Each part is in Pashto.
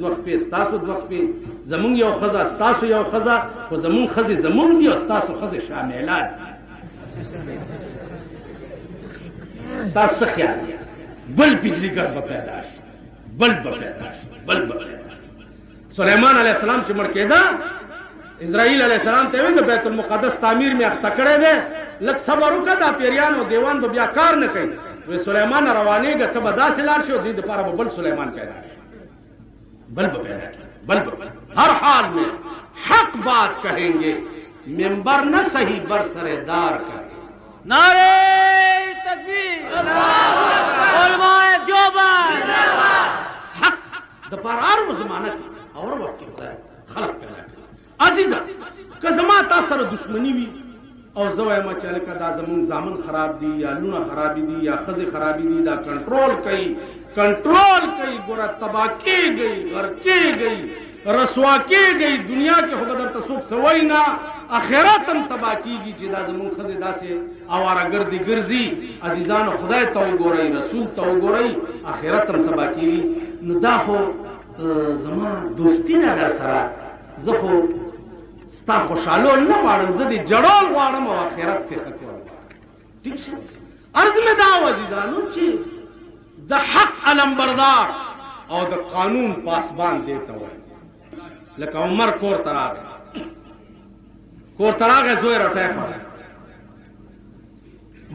دوه خپې ستاسو دوه خپې زمونږ یو ښځه ستاسو یو ښځه خو زمونږ ښځې زمونږ دي او ستاسو ښځې شاملات دي تاسو څه خیال دی بل بجلیګر به پیدا شي بل به پیدا شي بل به پیدا شي سلیمان علیه السلام چې مړ کېده اسرائیل علیه السلام ته وایي د بیت المقدس تعمیر مې اخته کړی دی لږ صبر وکړه دا پیریان او دیوان به بیا کار نه کوي وی سلیمان روانېږه ته به داسې لاړ شي او دې دپاره به بل سلیمان پیدا شي بل به پیدا کړي بل به ہر حال میں حق بات کہیں گے ممبر نہ صحیح بر سردار کا نعرہ تکبیر علماء دیوبند حق دپاره هر زمانه کې اور وخت کې خدای خلق پیدا کړي عزیزه که زما تا سره دشمني وي او زه وایم چې هلکه دا زمونږ زامن خراب دي یا لونه خرابې دي یا ښځې خرابې دي دا کنټرول کوي ګوره تباه کېږئ غر کېږئ رسوا کېږئ دنیا کې خو به درته څوک څه وایي نه اخرت هم تباه کېږي چې دا زمونږ ښځې داسې اوارهګردې ګرځي عزیزانو خدای ته وګورئ رسول ته وګورئ اخرت هم تباه کېږي نو دا خو زما دوستي ده در سره زه خو ستا خوشحالول نه غواړم زه دې جړول غواړم او آخرت کې ښه کول غواړم ټیک شي عرض مې دا و عزیزانو چې د حق علمبردار او د قانون پاسبان دې ته وایي لکه عمر کور ته راغی زوی روټۍ خوړی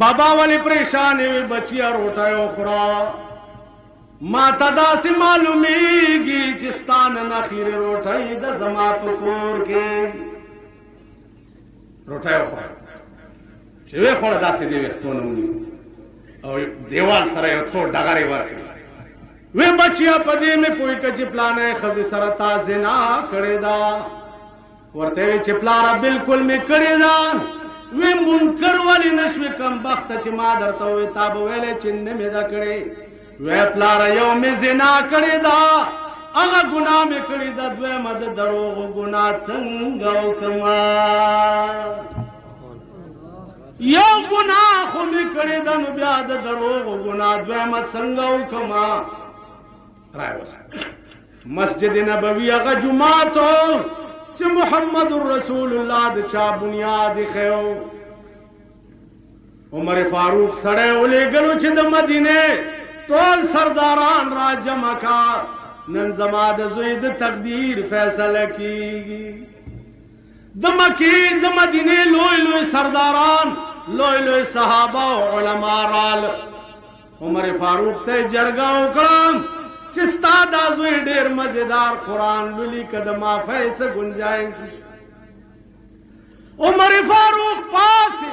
بابا ولې پریشان وي بچیه روټۍ وخوره ما ته داسې معلومیږي چې ستا نه نخیرې روټۍ د زما په کور کې روټۍ وخوړه چې ویې خوړه داسې دې ویښتو نه ونیو او دیوال سره یو څو ډغرې ورکړې وی بچیا په دې مې پوه که چې پلانه ښځې سره تا زنا کړې ده ورته وی چې پلاره بلکل مې کړې ده وی منکر ولې نه شوې کمبخته چې ما درته ووی تا به ویلې چې نه مې ده کړې وی پلاره یو مې زنا کړې ده هغه ګناه مې کړې ده دویمه د دروغو ګناه څنګه وکړمه یو ګناه خو مې کړې ده نو بیا د دروغو ګناه دویمه څنګه وکړمه مسجد نبوی هغه جماعت چې محمد رسول الله د چا بنیاد ایښی عمر فاروق سړی ولېږلو چې د مدینې ټول سرداران را جمع کا نن زما د زوی د تقدیر فیصله کیږي د مکې د مدینې لوی لوی سرداران لوی لوی صحابه او علما رال عمر فاروق ته جرګه وکړه چې ستا دا زوی ډېر مزیدار قرآن لولي که د معافۍ څه ګنجایش عمر فاروق پاسې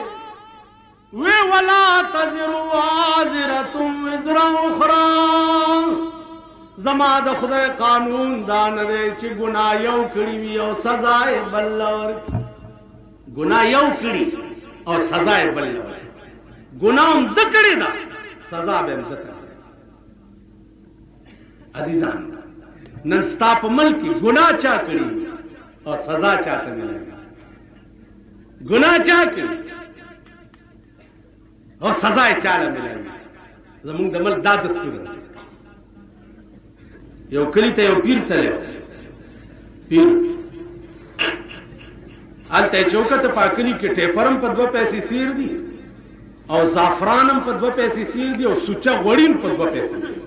وی ولا تزر وازرة وزر اخرى زما د خدای قانون دا نه دی چې ګناه یو کړي وي او سزا یې بل ورکړي ګناه یو کړي او سزا یې بل ورکړي ګناه هم ده کړې ده سزا به هم ده کړې عزیزان نن ستا په ملک کې ګناه چا کړي او سزا چا ته ملوي ګناه چا کړي او سزا یې چاله ملوي زمونږ د ملک دا دستور دی یو کلی ته یو پیر تللی پیر هلته یې چوکته په کلي کې ټیپرم په 2 پیسې سیر دي او زعفران هم په 2 پیسې سیر دي او سوچه غوړي هم په 2 پیسې سیر دي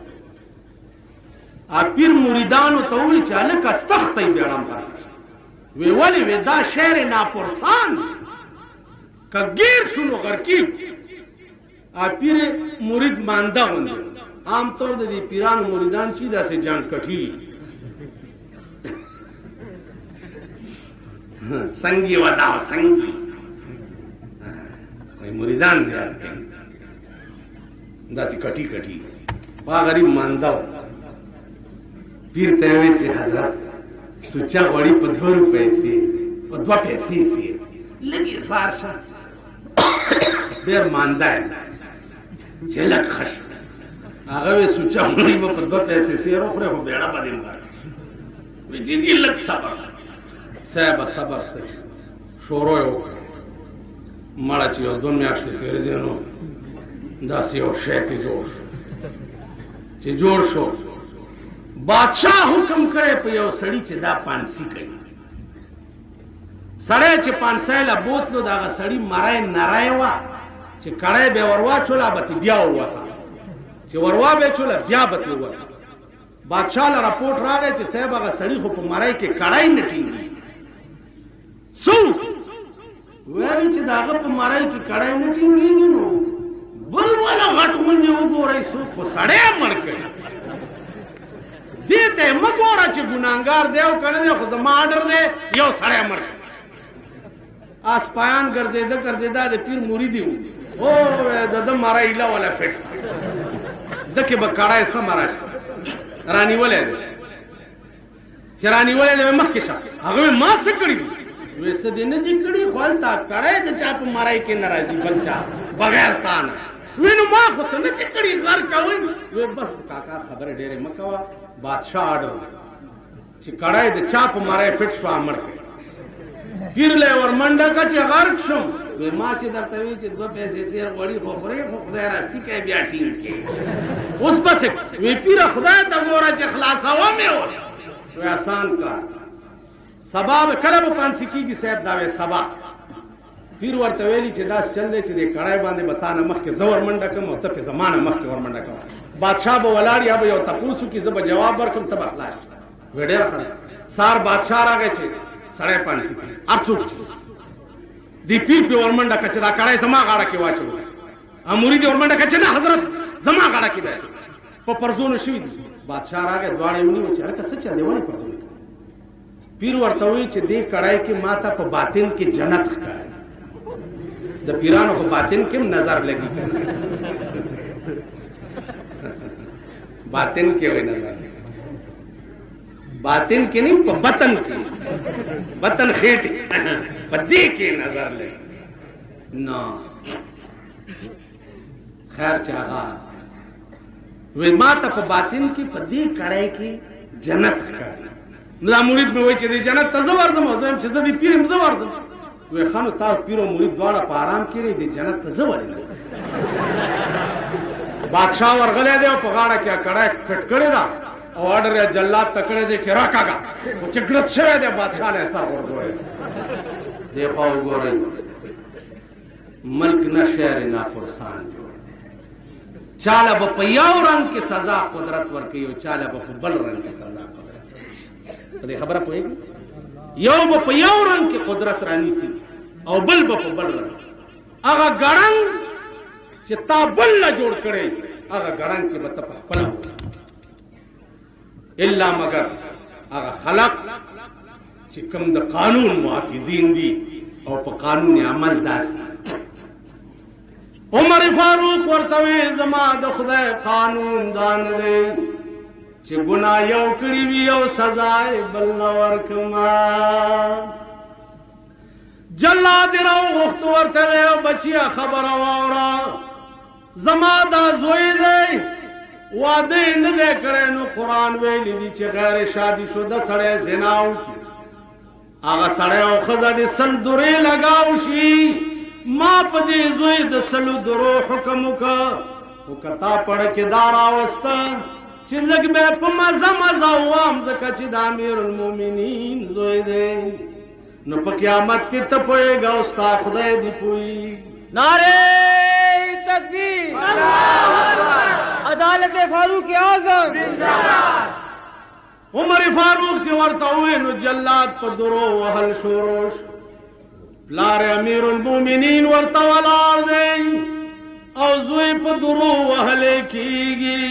پیر مریدانو ته وویل چې هلکه تخته یې بیړم وی ولې وی دا شعر ناپرسان که گیر شو نو غرقیږو پیر مرید مانده غوندې عام طور د دې پیرانو مریدان چې داسې جان کټي سنگي ودا سنگي وای مریدان زیات کوي داسې کټي کټي وا غریب مانده پیر ته وی چې حضرت سوچا غوړي په 2 روپۍ سي په 2 پیسې سي لګي سار شه ډېر مانده چې لږ خش هغه وی سوچا غوړي په 2 پیسې سي روخره خو بیړه باندې مار وی چې لږ صبر صاحب صبر سره شورو یو مړه چې یو 2 میاشتې تېرې دي نو داسې یو شی ته جوړ شو بادشاہ حکم کړی په یو سړي چې دا پانسی کوي. سړی چې پانسی له بوتلو د هغه سړي مری نری وه چې کړی به یې ور واچوله به ترې بیا ووته، چې ور وابهچوله بیا به ترې ووته. بادشاہ له رپورټ راغی چې صاحب هغه سړي خو په مرۍ کې کړی نه ټینګي. څو ویلې چې د هغه په مرۍ کې کړی نه ټینګېږي نو بل والا غټ غوندې وګورئ څوک خو سړی مړ کړي. دې ته یې مه ګوره چې ګناهګار دی او که نه دی، خو زما اډر دی یو سړی مړ کړي. آسپایان ګرځېده ګرځېده د پیر مرید و، او د ده مری ایله وله فټ ده کې به کړی سمه راشي. رانیولی دی چې رانیولی دی مخکې شه. هغه وی ما څه کړي دي؟ وی څه دې نه دي کړي، خو هلته کړی د چا په مرۍ کې نه راځي بل چا بغیر تا نه. وی نو ما خو څه نه دي کړي غر کوئ. وی بس کاکا خبرې ډېرې مه کوه، بادشاه اډر چې کړی د چا په مرۍ فټ شوه مړ کړي. پیر له ور منډه کړه چې غرق شم. وی ما چې درته وی چې دوه پیسې زیر غوړي خو خورې، خو خدای راستي کوي بیا ټینګ کړي. اوس بس وی پیره خدای ته ګوره چې خلاصوم یې اوس. وی آسان کار، سبا به کله به پانسی کېږي صاحب؟ دا وی سبا. پیر ورته ویلي چې داس چل دی چې دې کړی باندې به تا نه مخکې زه ور منډه کړم او ته پې زما نه مخکې ور منډه کوه. بادشاه به ولاړ یا به یو تپوس وکړي، زه به جواب ورکړم، ته به خلاص شې. وی ډېره ښه ده. سهار بادشاه راغی چې سړی پانسی کړي. هر څوک چې دې پیر پې ور منډه کړه چې دا کړی زما غاړه کې واچوه. مرید ور منډه کړه چې نه حضرت زما غاړه کې دی، په پرزونو شوي دي. بادشاه راغی، دواړه یې ونیول چې هلکه څه چل دی، ولې پرزونه کوي؟ پیر ورته وایي چې دې کړی کې ما ته په باطن کې جنت ښکاري. د پیرانو په باطن کې هم نظر لګي، باطن کې وایي نظر، باطن کې نه په بطن کې، بطن خېټې په دې کې نظر لګي. نه خیر چې هغه وی ما ته په باطن کې په دې کړی کې جنت ښکاري. نو دا مرید مې وایي چې دې جنت ته زه ورځم، او زه یم چې زه دې پیر یم زه ورځم. وی ښه نو تا پیر او مرید دواړه په آرام کې دې جنت ته زه ولې نه؟ بادشاه ورغلی دی او په غاړه کې کړی فټ کړې ده او اډر یې جلاد ته کړی دی چې راکاږه، خو چې ګړد شوی دی بادشاه نه یې سر غورځولی. دې خوا وګورئ، ملک نه شهر نه پرسان جوړ. چاله به په یو رنګ کې سزا قدرت ورکوي او چاله به په بل رنګ کې سزا قدرت ورکوي. په دې خبره پوهېږئ؟ یو به په یو رنګ کې قدرت رانیسي او بل به په بل رنګ. هغه ګړنګ چې تا بل نه جوړ کړی، هغه ګړنګ کې به ته په خپله الا مگر هغه خلق چې کوم د قانون محافظین دي او په قانون عمل داسې. عمر فاروق ورته وی زما د خدای قانون دا نه دی چې ګناه یو کړي وي او سزا یې بل نه ورکما. جلاد یې راوغوښت، ورته وی بچیه خبره واوره، زما دا زوی دی واده یې نه دی کړی، نو قرآن ویلی دي چې غیر شادي شده سړی زنا وکړي، هغه سړی او ښځه دې 100 درې لګاو شي. ما په دې زوی د 100 درو حکم وکړه، خو که تا پړکې دا راوسته چې لږ به په مزه مزه ووام، ځکه چې د امیر المؤمنین زوی دی، نو په قیامت کې ته پوهېږه او ستا خدای دې پوهېږي. نعرہ تکبیر، عدالت فاروق اعظم. عمر فاروق چې ورته ووی نو جلاد په درو وهل شروع شو. پلار امیر المؤمنین ورته ولاړ دی او زوی په درو وهلی کېږي.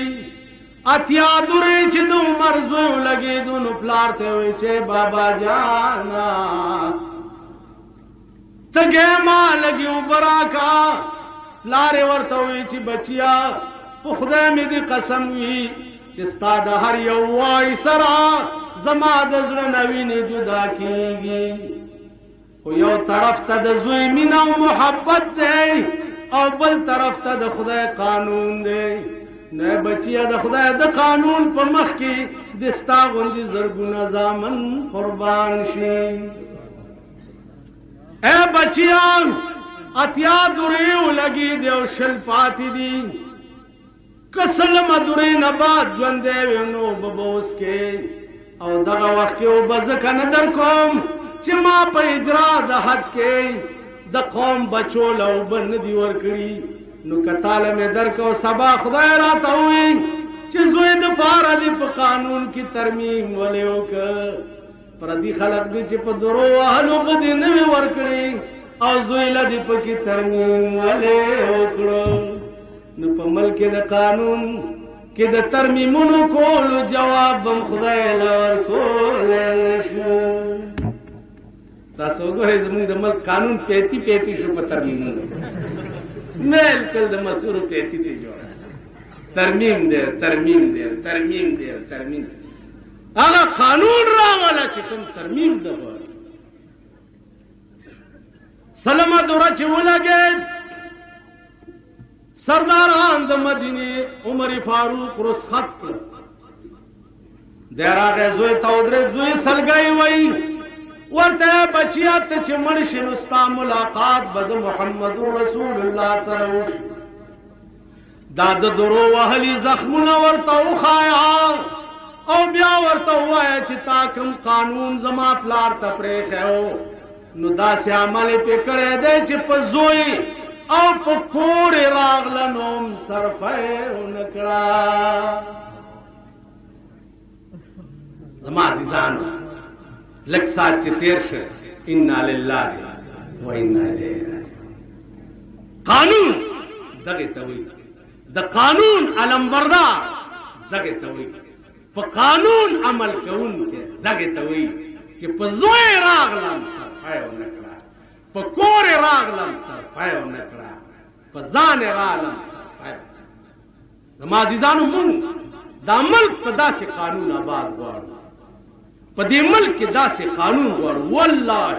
اتیا درې چې د عمر زوی لګېدو نو پلار ته وی چې بابا جانا تګې ما لګي اوبه راکا. پلار یې ورته وی چې بچیا په خدای مې دې قسم وي چې ستا د هر یو وای سره زما د زړه نه وینې جدا کېږي، خو یو طرف ته د زوی مینه او محبت دی او بل طرف ته د خدای قانون دی. نه بچیا د خدای د قانون په مخ کې د ستا غوندې زرګونه زامن قربان شي. اے بچیا اتیا درې ولګي دی او شل پاتې دي، کسل مدوری نباد جوندے وینو ببوس کے او دغه وخت کې وبزکه نه در کوم چې ما په اجرا د حد کې د قوم بچو لو بن دی ورکړي نو کتاله مې درکو سبا خدای راته وي چې زوی د پاره دی په قانون کې ترمیم ولې وکړه پردي خلق دي چې په درو وهلو په دې نه ورکړي او زوی له دې په کې ترمیم ولې وکړه نو په ملک د قانون کې د ترمیمونو کولو جواب بم خدای لور کول نشو تاسو وګورئ زموږ د ملک قانون پیتی پیتی شو په ترمیمونو میل کل د مسورو پیتی دی جوړ ترمیم دی ترمیم دی ترمیم دی ترمیم هغه قانون راغله چې کوم ترمیم ده سلمه دوره چې ولګېد سرداران د مدینه عمر فاروق رسخت کړ د راغې زوی ته ودرېد زوی سلګی وایي ورته بچیا ته چې مړ شي نو ستا ملاقات به د محمد رسول الله سره وشي دا د درو وهلي زخمونه ورته وښایه او بیا ورته ووایه چې تا کوم قانون زما پلار ته پرېښی نو داسې عمل یې پې کړی دی چې په زوی او په پورې راغله نوم صرفه ونه کړه زما عزیزانو لږ ساعت چې تېر شه انا لله و انا الیه راجعون قانون دغې ته وایي د قانون علمبردار دغې ته وایي په قانون عمل کوونکی دغې ته وایي چې په زوی راغلم صرفه ونه کړه په کور راغلم صرفه ونه کړه په ځان راغلم صرفه زما عزیزانو مونږ دا ملک په داسې قانون آباد غواړو په دې ملک کې داسې قانون غواړو والله